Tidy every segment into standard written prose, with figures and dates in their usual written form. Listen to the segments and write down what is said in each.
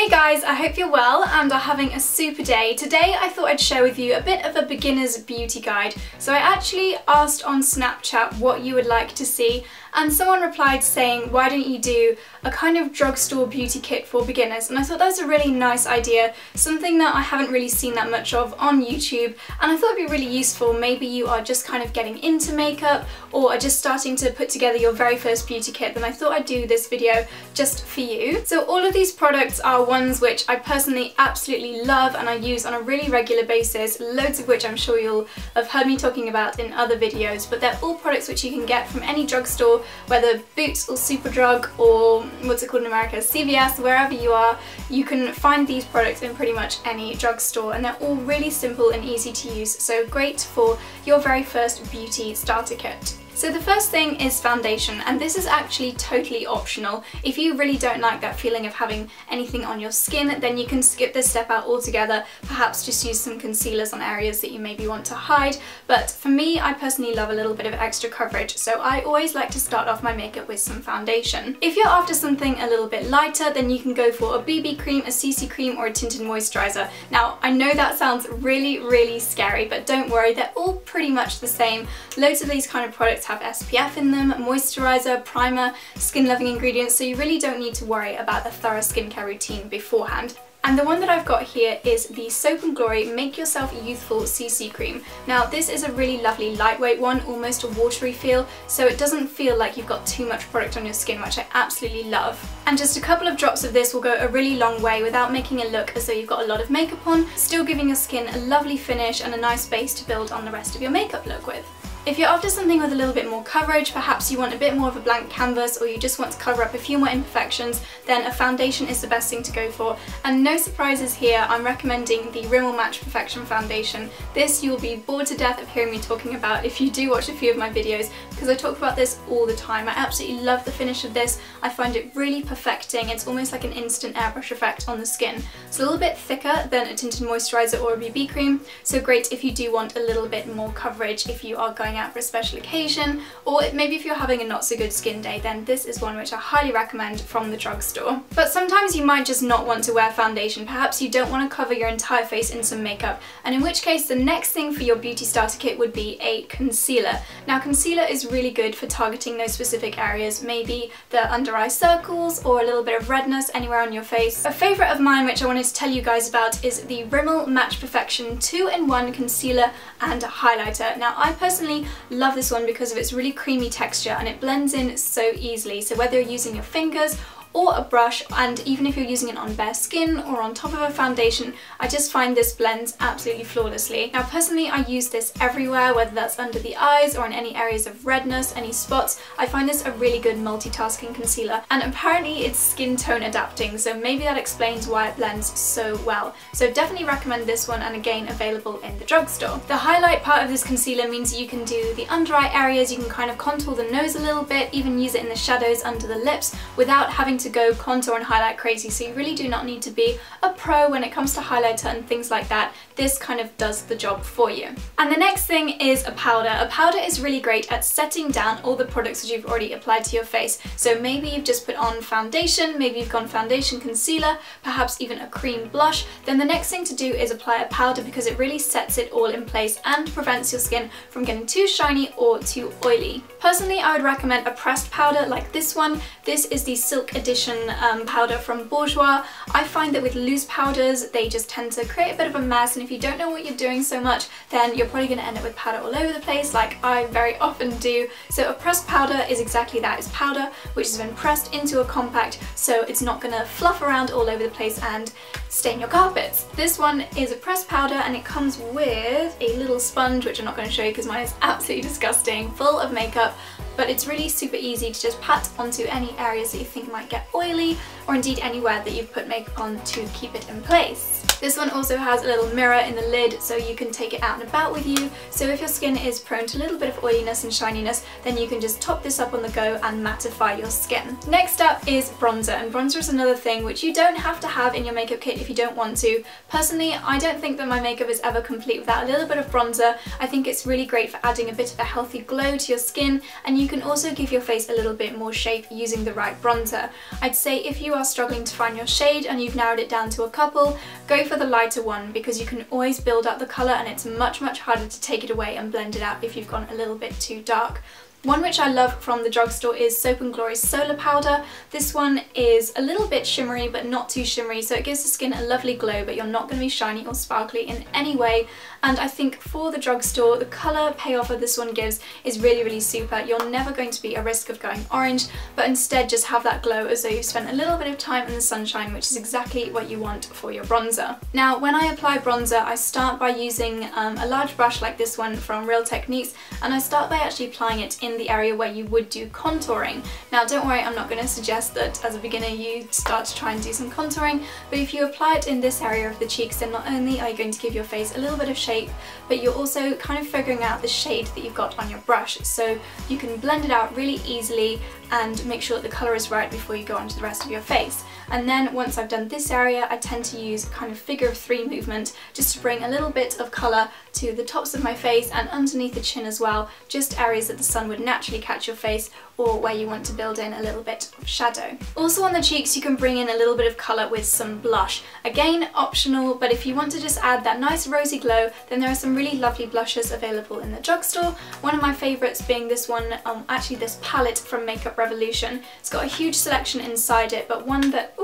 Hey guys, I hope you're well and are having a super day. Today I thought I'd share with you a bit of a beginner's beauty guide. So I actually asked on Snapchat what you would like to see, and someone replied saying, why don't you do a kind of drugstore beauty kit for beginners? And I thought that was a really nice idea, something that I haven't really seen that much of on YouTube, and I thought it'd be really useful. Maybe you are just kind of getting into makeup or are just starting to put together your very first beauty kit, then I thought I'd do this video just for you. So all of these products are ones which I personally absolutely love and I use on a really regular basis, loads of which I'm sure you'll have heard me talking about in other videos, but they're all products which you can get from any drugstore, whether Boots or Superdrug or what's it called in America, CVS, wherever you are, you can find these products in pretty much any drugstore, and they're all really simple and easy to use, so great for your very first beauty starter kit. So the first thing is foundation, and this is actually totally optional. If you really don't like that feeling of having anything on your skin, then you can skip this step out altogether, perhaps just use some concealers on areas that you maybe want to hide. But for me, I personally love a little bit of extra coverage, so I always like to start off my makeup with some foundation. If you're after something a little bit lighter, then you can go for a BB cream, a CC cream, or a tinted moisturizer. Now, I know that sounds really scary, but don't worry, they're all pretty much the same. Loads of these kind of products have SPF in them, moisturizer, primer, skin loving ingredients, so you really don't need to worry about a thorough skincare routine beforehand. And the one that I've got here is the Soap & Glory Make Yourself Youthful CC Cream. Now this is a really lovely lightweight one, almost a watery feel, so it doesn't feel like you've got too much product on your skin, which I absolutely love. And just a couple of drops of this will go a really long way without making it look as though you've got a lot of makeup on, still giving your skin a lovely finish and a nice base to build on the rest of your makeup look with. If you're after something with a little bit more coverage, perhaps you want a bit more of a blank canvas, or you just want to cover up a few more imperfections, then a foundation is the best thing to go for. And no surprises here, I'm recommending the Rimmel Match Perfection Foundation. This you'll be bored to death of hearing me talking about if you do watch a few of my videos, because I talk about this all the time. I absolutely love the finish of this. I find it really perfecting. It's almost like an instant airbrush effect on the skin. It's a little bit thicker than a tinted moisturizer or a BB cream, so great if you do want a little bit more coverage if you are going out for a special occasion, or maybe if you're having a not so good skin day, then this is one which I highly recommend from the drugstore. But sometimes you might just not want to wear foundation. Perhaps you don't want to cover your entire face in some makeup, and in which case the next thing for your beauty starter kit would be a concealer. Now concealer is really good for targeting those specific areas, maybe the under eye circles or a little bit of redness anywhere on your face. A favourite of mine which I wanted to tell you guys about is the Rimmel Match Perfection 2-in-1 Concealer and Highlighter. Now I personally love this one because of its really creamy texture, and it blends in so easily, so whether you're using your fingers or a brush, and even if you're using it on bare skin or on top of a foundation, I just find this blends absolutely flawlessly. Now personally I use this everywhere, whether that's under the eyes or in any areas of redness, any spots. I find this a really good multitasking concealer, and apparently it's skin tone adapting, so maybe that explains why it blends so well. So definitely recommend this one, and again available in the drugstore. The highlight part of this concealer means you can do the under eye areas, you can kind of contour the nose a little bit, even use it in the shadows under the lips without having to go contour and highlight crazy, so you really do not need to be a pro when it comes to highlighter and things like that. This kind of does the job for you. And the next thing is a powder. A powder is really great at setting down all the products that you've already applied to your face. So maybe you've just put on foundation, maybe you've gone foundation, concealer, perhaps even a cream blush. Then the next thing to do is apply a powder, because it really sets it all in place and prevents your skin from getting too shiny or too oily. Personally, I would recommend a pressed powder like this one. This is the Silk Edition powder from Bourjois. I find that with loose powders, they just tend to create a bit of a mess, and if you don't know what you're doing so much, then you're probably going to end up with powder all over the place, like I very often do. So a pressed powder is exactly that. It's powder which has been pressed into a compact, so it's not going to fluff around all over the place and stain your carpets. This one is a pressed powder, and it comes with a little sponge, which I'm not going to show you because mine is absolutely disgusting, full of makeup, but it's really super easy to just pat onto any areas that you think might get oily, or indeed anywhere that you've put makeup on to keep it in place. This one also has a little mirror in the lid, so you can take it out and about with you, so if your skin is prone to a little bit of oiliness and shininess, then you can just top this up on the go and mattify your skin. Next up is bronzer, and bronzer is another thing which you don't have to have in your makeup kit if you don't want to. Personally, I don't think that my makeup is ever complete without a little bit of bronzer. I think it's really great for adding a bit of a healthy glow to your skin, and you can also give your face a little bit more shape using the right bronzer. I'd say if you you are struggling to find your shade and you've narrowed it down to a couple, go for the lighter one because you can always build up the colour and it's much harder to take it away and blend it out if you've gone a little bit too dark. One which I love from the drugstore is Soap & Glory's Solar Powder. This one is a little bit shimmery but not too shimmery, so it gives the skin a lovely glow, but you're not going to be shiny or sparkly in any way. And I think for the drugstore, the colour payoff that this one gives is really super. You're never going to be at risk of going orange, but instead just have that glow as though you've spent a little bit of time in the sunshine, which is exactly what you want for your bronzer. Now, when I apply bronzer, I start by using a large brush like this one from Real Techniques, and I start by actually applying it in the area where you would do contouring. Now, don't worry, I'm not going to suggest that as a beginner you start to try and do some contouring, but if you apply it in this area of the cheeks, then not only are you going to give your face a little bit of shape, but you're also kind of figuring out the shade that you've got on your brush, so you can blend it out really easily and make sure that the colour is right before you go on to the rest of your face. And then once I've done this area, I tend to use a kind of figure of 3 movement just to bring a little bit of colour to the tops of my face and underneath the chin as well, just areas that the sun would naturally catch your face or where you want to build in a little bit of shadow. Also on the cheeks, you can bring in a little bit of colour with some blush. Again, optional, but if you want to just add that nice rosy glow, then there are some really lovely blushes available in the drugstore. One of my favourites being this one, actually this palette from Makeup Revolution. It's got a huge selection inside it, but one that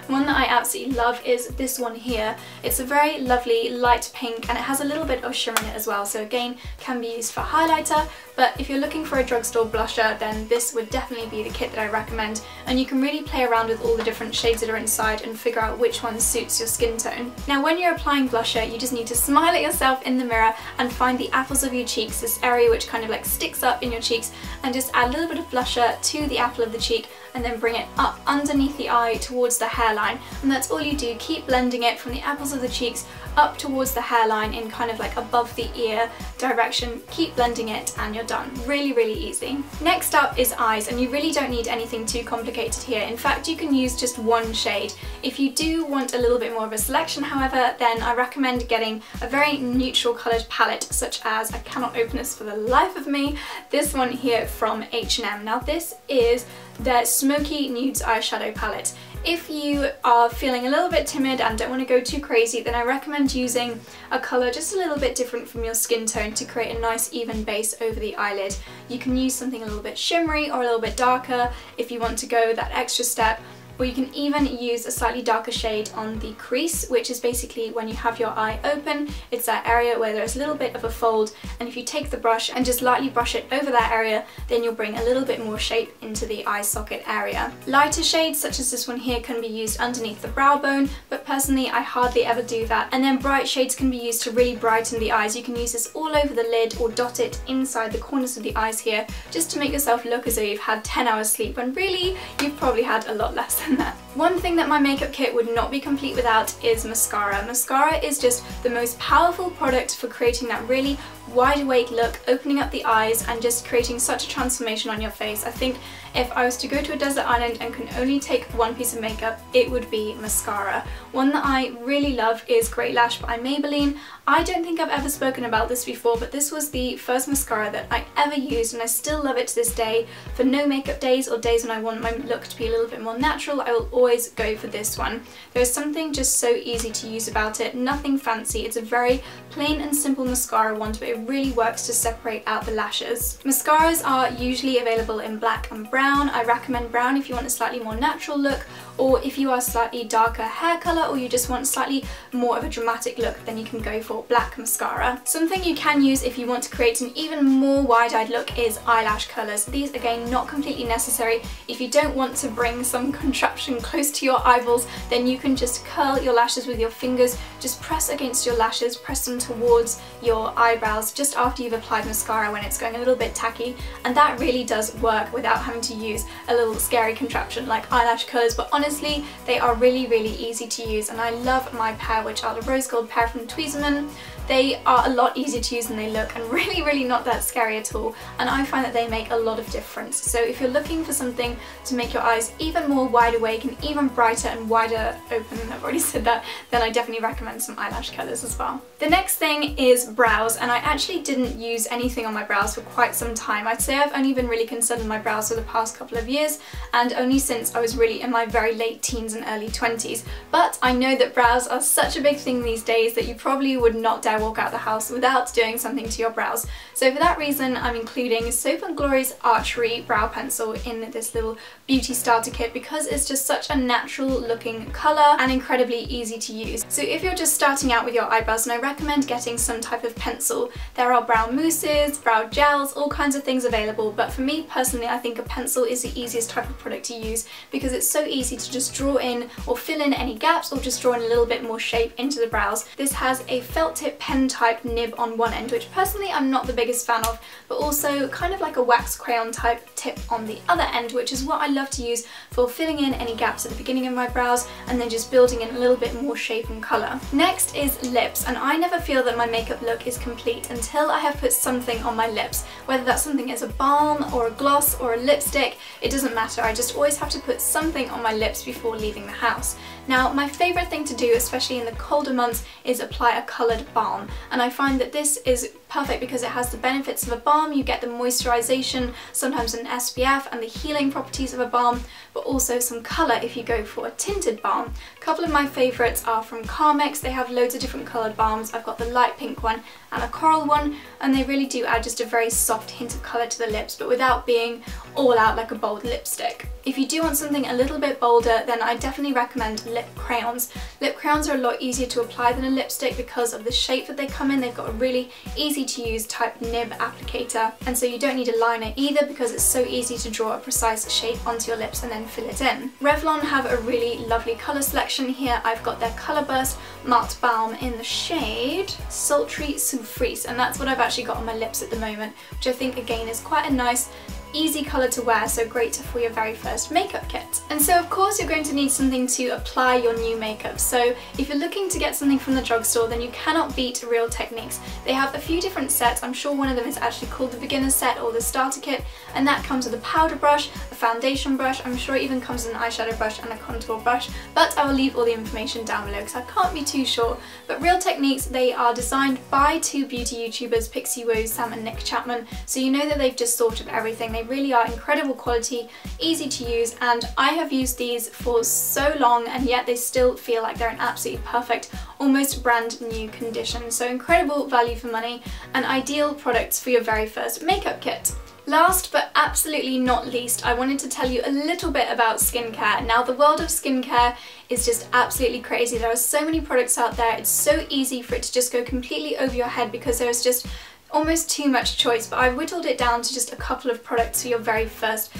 I absolutely love is this one here. It's a very lovely light pink and it has a little bit of shimmer in it as well, so again can be used for highlighter, but if you're looking for a drugstore blusher, then this would definitely be the kit that I recommend, and you can really play around with all the different shades that are inside and figure out which one suits your skin tone. Now when you're applying blusher, you just need to smile at yourself in the mirror and find the apples of your cheeks, this area which kind of like sticks up in your cheeks, and just add a little bit of blusher to the apple of the cheek and then bring it up underneath the eye towards the hairline, and that's all you do. Keep blending it from the apples of the cheeks up towards the hairline in kind of like above the ear direction. Keep blending it and you're done. Really easy. Next up is eyes, and you really don't need anything too complicated here. In fact, you can use just one shade. If you do want a little bit more of a selection, however, then I recommend getting a very neutral coloured palette, such as, I cannot open this for the life of me, this one here from H&M. Now this is their Smoky Nudes eyeshadow palette. If you are feeling a little bit timid and don't want to go too crazy, then I recommend using a colour just a little bit different from your skin tone to create a nice even base over the eyelid. You can use something a little bit shimmery or a little bit darker if you want to go that extra step, or you can even use a slightly darker shade on the crease, which is basically when you have your eye open. It's that area where there's a little bit of a fold, and if you take the brush and just lightly brush it over that area, then you'll bring a little bit more shape into the eye socket area. Lighter shades such as this one here can be used underneath the brow bone, but personally I hardly ever do that. And then bright shades can be used to really brighten the eyes. You can use this all over the lid or dot it inside the corners of the eyes here, just to make yourself look as though you've had 10 hours sleep, when really you've probably had a lot less than that. One thing that my makeup kit would not be complete without is mascara. Mascara is just the most powerful product for creating that really wide awake look, opening up the eyes and just creating such a transformation on your face. I think if I was to go to a desert island and can only take one piece of makeup, it would be mascara. One that I really love is Great Lash by Maybelline. I don't think I've ever spoken about this before, but this was the first mascara that I ever used, and I still love it to this day. For no makeup days or days when I want my look to be a little bit more natural, I will always go for this one. There's something just so easy to use about it, nothing fancy. It's a very plain and simple mascara wand, but it really works to separate out the lashes. Mascaras are usually available in black and brown. I recommend brown if you want a slightly more natural look, or if you are slightly darker hair colour or you just want slightly more of a dramatic look, then you can go for black mascara. Something you can use if you want to create an even more wide-eyed look is eyelash colours. These again not completely necessary. If you don't want to bring some contraption close to your eyeballs, then you can just curl your lashes with your fingers, just press against your lashes, press them towards your eyebrows just after you've applied mascara when it's going a little bit tacky, and that really does work without having to use a little scary contraption like eyelash colours. But honestly, they are really easy to use, and I love my pair, which are the rose gold pair from Tweezerman. They are a lot easier to use than they look, and really not that scary at all, and I find that they make a lot of difference. So if you're looking for something to make your eyes even more wide awake and even brighter and wider open, I've already said that, then I definitely recommend some eyelash colours as well. The next thing is brows, and I actually didn't use anything on my brows for quite some time. I'd say I've only been really concerned with my brows for the past couple of years, and only since I was really in my very late teens and early 20s, but I know that brows are such a big thing these days that you probably would not dare walk out the house without doing something to your brows. So for that reason, I'm including Soap & Glory's Archery Brow Pencil in this little beauty starter kit because it's just such a natural looking colour and incredibly easy to use. So if you're just starting out with your eyebrows, then I recommend getting some type of pencil. There are brow mousses, brow gels, all kinds of things available, but for me personally, I think a pencil is the easiest type of product to use because it's so easy to just draw in or fill in any gaps or just draw in a little bit more shape into the brows. This has a felt tip pen type nib on one end, which personally I'm not the biggest fan of, but also kind of like a wax crayon type tip on the other end, which is what I love to use for filling in any gaps at the beginning of my brows and then just building in a little bit more shape and colour. Next is lips, and I never feel that my makeup look is complete until I have put something on my lips, whether that's something as a balm or a gloss or a lipstick, it doesn't matter. I just always have to put something on my lips before leaving the house. Now, my favourite thing to do, especially in the colder months, is apply a coloured balm, and I find that this is perfect because it has the benefits of a balm. You get the moisturisation, sometimes an SPF, and the healing properties of a balm, but also some colour if you go for a tinted balm. A couple of my favourites are from Carmex. They have loads of different coloured balms. I've got the light pink one and a coral one, and they really do add just a very soft hint of colour to the lips, but without being all out like a bold lipstick. If you do want something a little bit bolder, then I definitely recommend lip crayons. Lip crayons are a lot easier to apply than a lipstick because of the shape that they come in. They've got a really easy to use type nib applicator, and so you don't need a liner either because it's so easy to draw a precise shape onto your lips and then fill it in. Revlon have a really lovely colour selection here. I've got their Colour Burst Matte Balm in the shade Sultry Souffrise, and that's what I've actually got on my lips at the moment, which I think again is quite a nice easy colour to wear, so great for your very first makeup kit. And so of course you're going to need something to apply your new makeup. So if you're looking to get something from the drugstore, then you cannot beat Real Techniques. They have a few different sets. I'm sure one of them is actually called the beginner set or the starter kit, and that comes with a powder brush, a foundation brush, I'm sure it even comes with an eyeshadow brush and a contour brush, but I will leave all the information down below because I can't be too sure. But Real Techniques, they are designed by two beauty YouTubers, Pixie Woo, Sam and Nick Chapman, so you know that they've just thought of everything. They really are incredible quality, easy to use, and I have used these for so long and yet they still feel like they're in absolutely perfect, almost brand new condition. So incredible value for money and ideal products for your very first makeup kit. Last but absolutely not least, I wanted to tell you a little bit about skincare. Now, the world of skincare is just absolutely crazy. There are so many products out there. It's so easy for it to just go completely over your head because there's just almost too much choice, but I've whittled it down to just a couple of products for your very first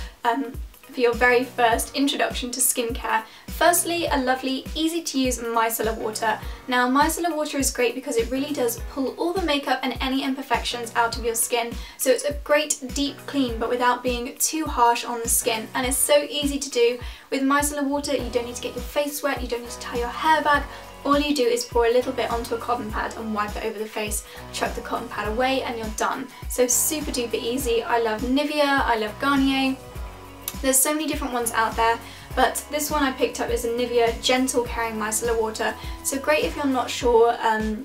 introduction to skincare. Firstly, a lovely, easy to use micellar water. Now, micellar water is great because it really does pull all the makeup and any imperfections out of your skin. So it's a great deep clean, but without being too harsh on the skin. And it's so easy to do. With micellar water, you don't need to get your face wet, you don't need to tie your hair back. All you do is pour a little bit onto a cotton pad and wipe it over the face, chuck the cotton pad away, and you're done. So super duper easy. I love Nivea, I love Garnier. There's so many different ones out there, but this one I picked up is a Nivea Gentle Caring Micellar Water. So great if you're not sure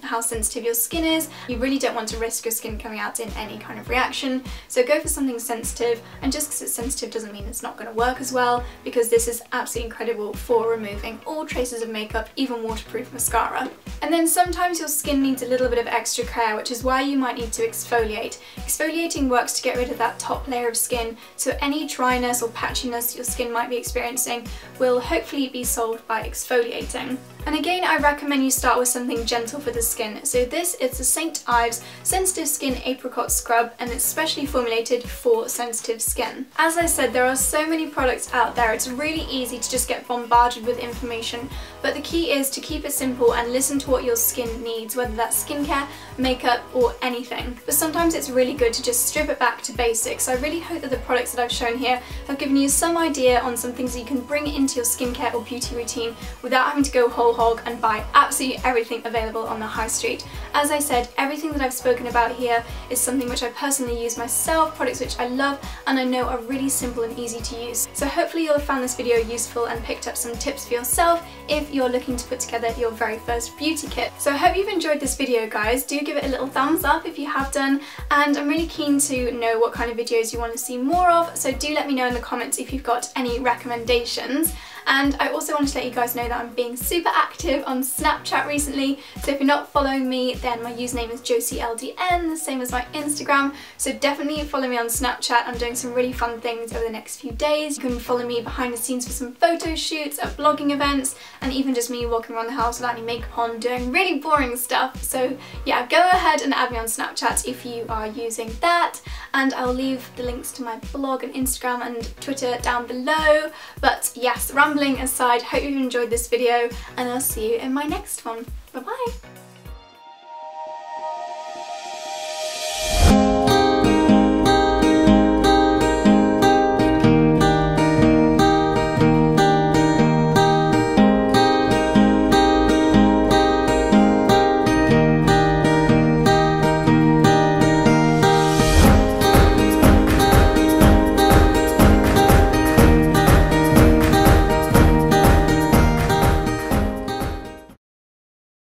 how sensitive your skin is. You really don't want to risk your skin coming out in any kind of reaction. So go for something sensitive, and just because it's sensitive doesn't mean it's not going to work as well, because this is absolutely incredible for removing all traces of makeup, even waterproof mascara. And then sometimes your skin needs a little bit of extra care, which is why you might need to exfoliate. Exfoliating works to get rid of that top layer of skin, so any dryness or patchiness your skin might be experiencing will hopefully be solved by exfoliating. And again, I recommend you start with something gentle for the skin. So this is the St. Ives Sensitive Skin Apricot Scrub, and it's specially formulated for sensitive skin. As I said, there are so many products out there, it's really easy to just get bombarded with information, but the key is to keep it simple and listen to what your skin needs, whether that's skincare, makeup, or anything. But sometimes it's really good to just strip it back to basics. So I really hope that the products that I've shown here have given you some idea on some things that you can bring into your skincare or beauty routine without having to go whole hog and buy absolutely everything available on the high street. As I said, everything that I've spoken about here is something which I personally use myself, products which I love and I know are really simple and easy to use. So hopefully you'll have found this video useful and picked up some tips for yourself if you're looking to put together your very first beauty kit. So I hope you've enjoyed this video, guys. Do give it a little thumbs up if you have done, and I'm really keen to know what kind of videos you want to see more of, so do let me know in the comments if you've got any recommendations. And I also wanted to let you guys know that I'm being super active on Snapchat recently, so if you're not following me, then my username is JosieLDN, the same as my Instagram, so definitely follow me on Snapchat. I'm doing some really fun things over the next few days. You can follow me behind the scenes for some photo shoots at blogging events, and even just me walking around the house without any makeup on doing really boring stuff. So yeah, go ahead and add me on Snapchat if you are using that, and I'll leave the links to my blog and Instagram and Twitter down below. But yes, rambling aside, hope you enjoyed this video, and I'll see you in my next one. Bye bye!